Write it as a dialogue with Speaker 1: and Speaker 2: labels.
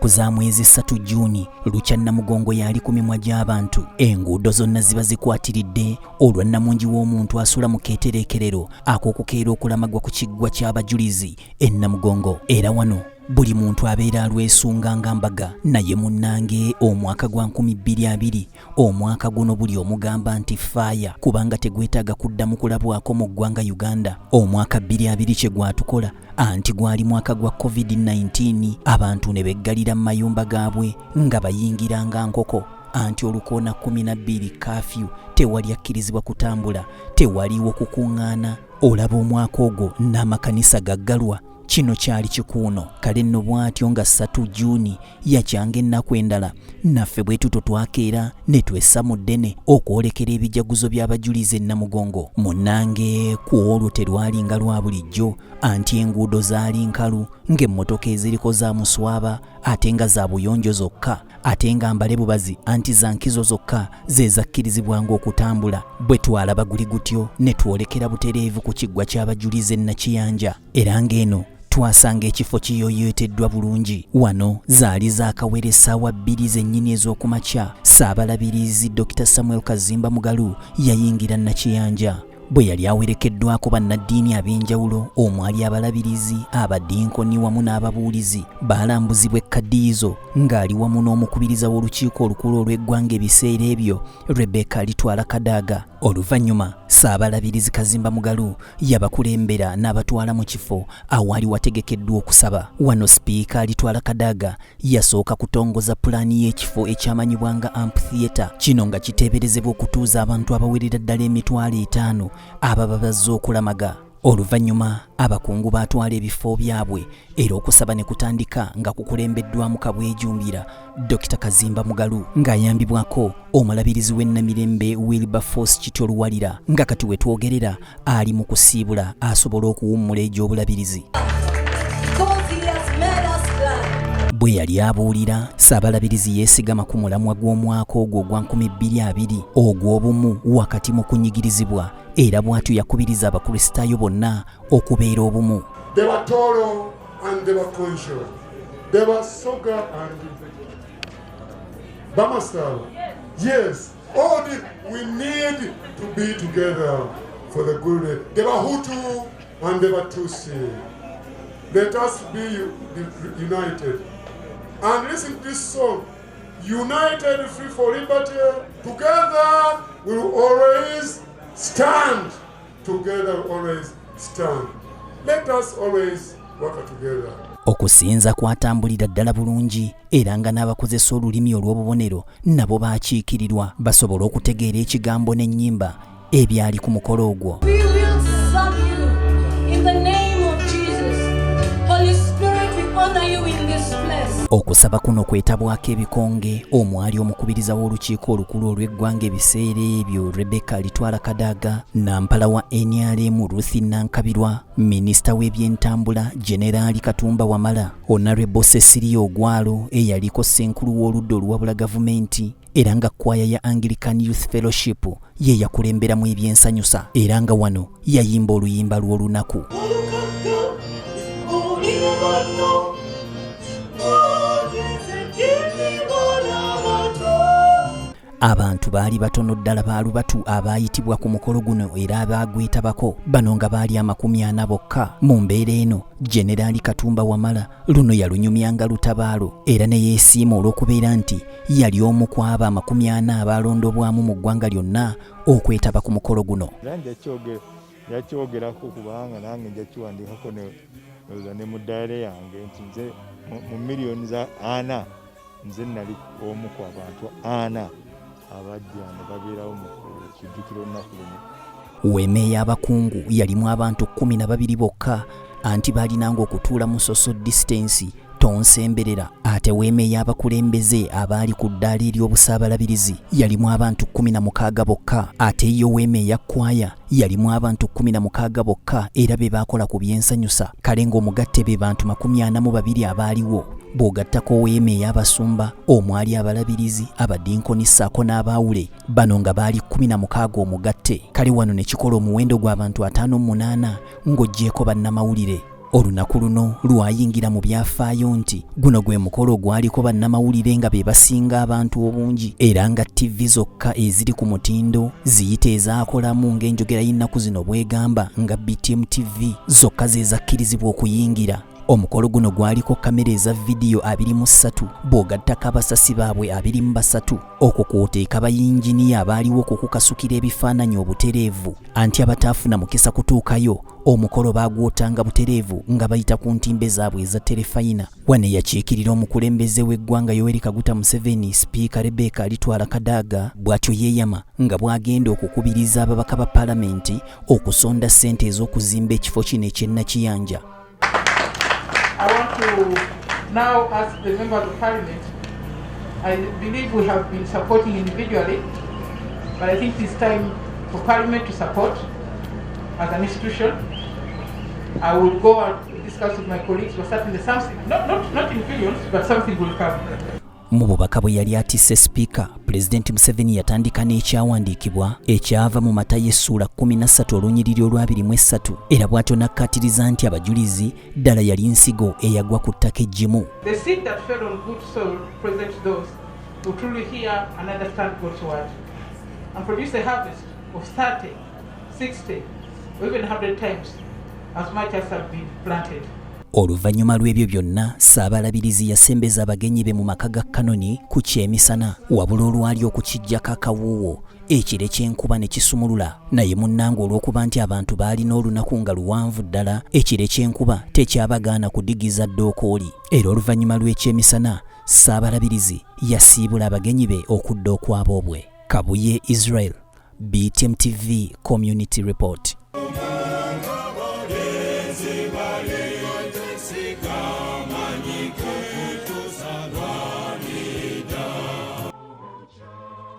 Speaker 1: ennaku za mwezi 3 Juni lukya Namugongo yali ku mimwa gy'abantu. Enguudo zonna ziba zikwatiridde olwa Namungi w'omuntu asula mu keetereekerero ak'okukeera okulamagwa ku kiggwa ky'abajulizi e Namugongo. Era wano buli muntu abeera alwesunga nga mbaga. Naye munnange omwaka gwa 2020 omwaka guno buli omugamba nti faaya kubanga tegwetaaga kuddamu kulabwako mu ggwanga Uganda. Omwaka 2020 kye gwatukola anti gwali mwaka gwa COVID-19 abantu ne beggalira mu mayumba gaabwe nga bayingira nga nkoko. Anti olukoona 12 kafyu tewali akkirizibwa kutambula, tewaliwo kukuŋŋaana. Olaba omwaka ogwo n'amakanisa gaggalwa. Kino kyali kikuuno. Kale nno bw'atyo nga 3 Juni yakyanga ennaku endala naffe bwe tuto twakeera ne twessa mu ddene okwolekera ebijaguzo by'abajulizi e Namugongo. Munnange ku olwo terwali nga lwa bulijjo anti enguudo zaali nkalu ng'emmotoka eziriko za muswaba ate nga za buyonjo zokka, ate nga mbale bubazi anti za nkizo zokka ze zakkirizibwanga okutambula. Bwe twalaba guli gutyo ne twolekera butereevu ku kiggwa ky'abajulizi e Nakiyanja. Era ng'eno twasanga ekifo kiyoyeteddwa bulungi. Wano zaali zaakawera essaawa 2 zennyini ez'okumakya. Ssaabalabirizi Dr. Samuel Kazimba Mugalu yayingira Nakiyanja. Bwe yali awerekeddwako bannaddiini ab'enjawulo omwali abalabirizi, abaddinkoni wamu n'ababuulizi. Baalambuzibwa ekkaddiyizo ng'ali wamu n'omukubiriza w'olukiiko olukulu olw'eggwanga ebiseera ebyo Rebecca Alitwala Kadaga. Oluvannyuma Ssaabalabirizi Kazimba Mugalu yabakulembera n'abatwala mu kifo awali wategekeddwa okusaba. Wano Sipiika Alitwala Kadaga yasooka kutongoza pulaani y'ekifo ekyamanyibwa nga amphitheatre. Kino nga kiteeberezebwa okutuuza abantu abawerera ddala 5,000 ababa bazze okulamaga. Oluvannyuma abakungu baatwala ebifo byabwe era okusaba ne kutandika nga kukulembeddwamu Kabwejumbira Dr. Kazimba Mugalu ng'ayambibwako omulabirizi w'ennamirembe Wilberforce Kitoluwalira nga kati we twogerera ali mu kusiibula asobola okuwummula egy'obulabirizi. Bwe yali abuulira, Ssaabalabirizi yeesigama ku mulamwa gw'omwaka ogwo ogwa 2020 ogw'obumu wakati mu kunyigirizibwa era bw'atyo yakubiriza abakristaayo bonna okubeera obumu.
Speaker 2: They were Toro and they were conscious. They were Soga and Bamasal. Yes, all we need to be together for the good. They were Hutu and they were Tutsi. Let us be united. And listen to this song. United, free for liberty. Together we will always stand. Together we will always stand. Let us always work together.
Speaker 1: Okusinza kwatambulira ddala bulungi era nga n'abakozesa olulimi olw'obubonero nabo baakiikirirwa basobola okutegeera ekigambo n'ennyimba ebyali ku mukolo ogwo. Okusaba kuno kwetabwako ebikonge omwali omukubiriza w'olukiiko olukulu olw'eggwanga ebiseera ebyo Rebecca Alitwala Kadaga, nampala wa NRM Ruth Nankabirwa, minisita w'ebyentambula Generaali Katumba Wamala, Honorable Cecilia Ogwalo eyaliko ssenkulu w'oludda oluwabula gavumenti, era nga kwaya ya Anglican Youth Fellowship ye yakulemberamu ebyensanyusa era nga wano yayimba oluyimba lw'olunaku. Abantu baali batono ddala baalubatu abaayitibwa ku mukolo guno era abaagwetabako. Bano nga baali 40 bokka. Mu mbeera eno Generaali Katumba Wamala luno yalunyumyanga lutabaalo era ne yeesiima olw'okubeera nti yali omu ku abo 40 abaalondobwamu mu ggwanga lyonna okwetaba ku mukolo guno.
Speaker 3: Yakyogerako kubanga nange njakiwandiikako ne mu ddaala yange nti nze mu miliyoni za 4 nze nali omu ku abantu 4 abajja ne babeerawo mu kijjukiro olunaku luno.
Speaker 1: Weema ey'abakungu yalimu abantu 12 bokka anti baalinanga okutuula mu social distance tonsemberera. Ate weema ey'abakulembeze abaali ku ddaala ery'obusaabalabirizi yalimu abantu 16 bokka. Ate yo weema eya kwaya yalimu abantu 16 bokka era be baakola ku byensanyusa. Kale ng'omugatte be bantu 42 abaaliwo. Bw'ogattako weema ey'abasumba omwali abalabirizi abaddinkoni ssaako n'abaawule bano nga baali 16 omugatte. Kale wano ne kikola omuwendo gw'abantu 58 ng'oggyeko bannamawulire. Olunaku luno lwayingira mu byafaayo nti guno gwe mukolo gwaliko bannamawulire nga be basinga abantu obungi era nga TV zokka eziri ku mutindo ziyite ezaakolamu ng'enjogera y'ennaku zino bwegamba nga BTM TV zokka ze zakkirizibwa okuyingira. Omukolo guno gwaliko kamera eza vidiyo 23 bw'ogattako abasasi baabwe 23 okwo kw'oteeka bayinginiya abaaliwo okukukasukira ebifaananyi obutereevu anti abataafuna mukisa kutuukayo omukolo baagwotanga butereevu nga bayita ku ntimbe zaabwe eza terefayina. Wano yakiikirira omukulembeze w'eggwanga Yoweri Kaguta Museveni, Sipiika Rebecca Alitwala Kadaga bw'atyo yeeyama nga bw'agenda okukubiriza ababaka ba paalamenti okusonda ssente ez'okuzimba ekifo kino eky'Ennakiyanja.
Speaker 4: I want to now ask the members of Parliament. I believe we have been supporting individually, but I think it's time for Parliament to support as an institution. I will go and discuss with my colleagues, but certainly something, not in billions, but something will come.
Speaker 1: Mu bubaka bwe yali atisse Sipiika, Pulezidenti Museveni yatandika n'ekyawandiikibwa ekyava mu Matayo essuula 13 olunyiriri olw'23 era bw'atyo n'akkaatiriza nti abajulizi ddala yali nsigo eyagwa ku ttaka eggimu.
Speaker 4: The seed that fell on good soil presents those who truly hear and understand God's word and produce a harvest of 30, 60, or even 100 times as much as have been planted.
Speaker 1: Oluvannyuma lw'ebyo byonna, Ssaabalabirizi yasembeza abagenyi be mu maka ga Kanoni ku kyemisana wabula olwali okukijjako akawuuwo ekire ky'enkuba ne kisumulula. Naye munnange olw'okuba nti abantu baalina olunaku nga luwanvu ddala, ekire ky'enkuba tekyabagaana kudigiza ddookooli. Era oluvannyuma lw'ekyemisana, Ssaabalabirizi yasiibula abagenyi be okudda okwabo obwe. Kabuye Israel, BTM TV Community Report.